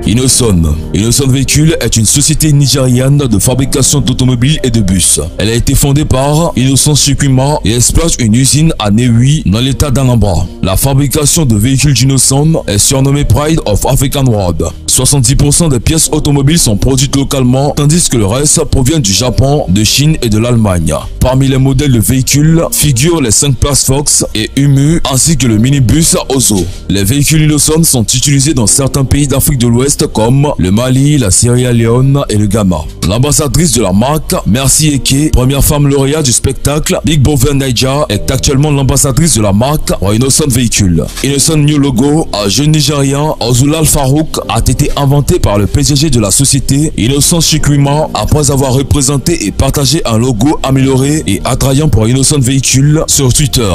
Innoson. Innoson Véhicule est une société nigériane de fabrication d'automobiles et de bus. Elle a été fondée par Innocent Chukwuma et exploite une usine à Nnewi dans l'état d'Anambra. La fabrication de véhicules d'Innoson est surnommée Pride of African Road. 70% des pièces automobiles sont produites localement, tandis que le reste provient du Japon, de Chine et de l'Allemagne. Parmi les modèles de véhicules figurent les 5 places Fox et Umu ainsi que le minibus Ozo. Les véhicules Innoson sont utilisés dans certains pays d'Afrique de l'Ouest comme le Mali, la Sierra Leone et le Ghana. L'ambassadrice de la marque, Merci Eke, première femme lauréate du spectacle Big Brother Naija, est actuellement l'ambassadrice de la marque pour Innoson Véhicule. Innoson New Logo, un jeune Nigérien, Ozulal Farouk, a été inventé par le PDG de la société Innocent Chukwuma après avoir représenté et partagé un logo amélioré et attrayant pour Innoson Véhicule sur Twitter.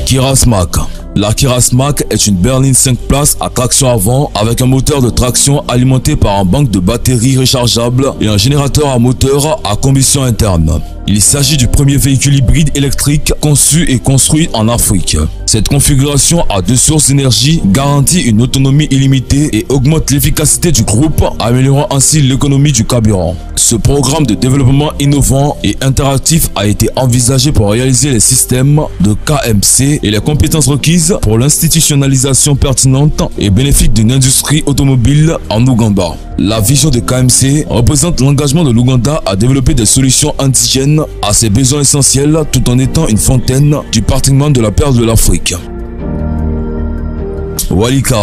Kira Smack. La Kira Smack est une berline 5 places à traction avant avec un moteur de traction alimenté par un banc de batteries rechargeable et un générateur à moteur à combustion interne. Il s'agit du premier véhicule hybride électrique conçu et construit en Afrique. Cette configuration à 2 sources d'énergie garantit une autonomie illimitée et augmente l'efficacité du groupe, améliorant ainsi l'économie du carburant. Ce programme de développement innovant et interactif a été envisagé pour réaliser les systèmes de KMC et les compétences requises pour l'institutionnalisation pertinente et bénéfique d'une industrie automobile en Ouganda. La vision de KMC représente l'engagement de l'Ouganda à développer des solutions indigènes à ses besoins essentiels tout en étant une fontaine du patrimoine de la perle de l'Afrique. Walika.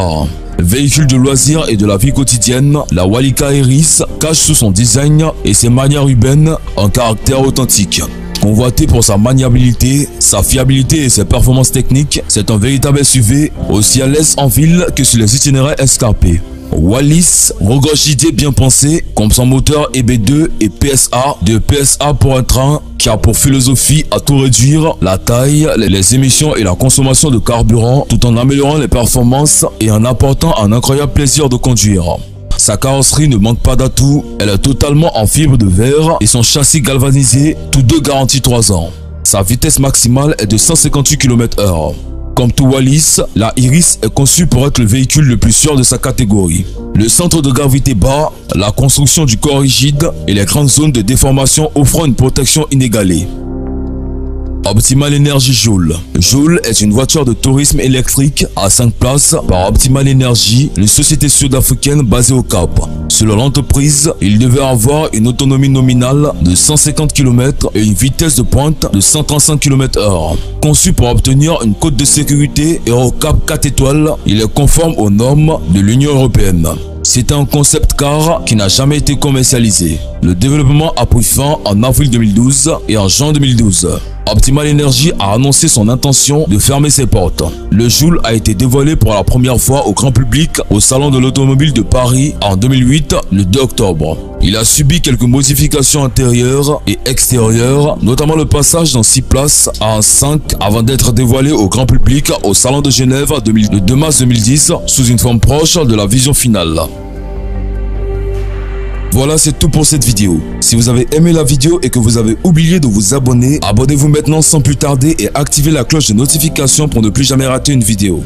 Véhicule de loisirs et de la vie quotidienne, la Walika Iris cache sous son design et ses manières urbaines un caractère authentique. Convoité pour sa maniabilité, sa fiabilité et ses performances techniques, c'est un véritable SUV aussi à l'aise en ville que sur les itinéraires escarpés. Wallis regorge d'idées bien pensées comme son moteur EB2 et PSA, de PSA pour un train qui a pour philosophie à tout réduire, la taille, les émissions et la consommation de carburant tout en améliorant les performances et en apportant un incroyable plaisir de conduire. Sa carrosserie ne manque pas d'atouts, elle est totalement en fibre de verre et son châssis galvanisé, tous deux garantis 3 ans. Sa vitesse maximale est de 158 km/h. Comme tout Wallis, la Iris est conçue pour être le véhicule le plus sûr de sa catégorie. Le centre de gravité bas, la construction du corps rigide et les grandes zones de déformation offrant une protection inégalée. Optimal Energy Joule. Joule est une voiture de tourisme électrique à 5 places par Optimal Energy, une société sud-africaine basée au Cap. Selon l'entreprise, il devait avoir une autonomie nominale de 150 km et une vitesse de pointe de 135 km/h. Conçu pour obtenir une cote de sécurité EuroCap 4 étoiles, il est conforme aux normes de l'Union européenne. C'est un concept car qui n'a jamais été commercialisé. Le développement a pris fin en avril 2012 et en juin 2012. Optimal Energy a annoncé son intention de fermer ses portes. Le Joule a été dévoilé pour la première fois au grand public au Salon de l'Automobile de Paris en 2008, le 2 octobre. Il a subi quelques modifications intérieures et extérieures, notamment le passage dans 6 places à un 5 avant d'être dévoilé au grand public au Salon de Genève le 2 mars 2010 sous une forme proche de la vision finale. Voilà, c'est tout pour cette vidéo. Si vous avez aimé la vidéo et que vous avez oublié de vous abonner, abonnez-vous maintenant sans plus tarder et activez la cloche de notification pour ne plus jamais rater une vidéo.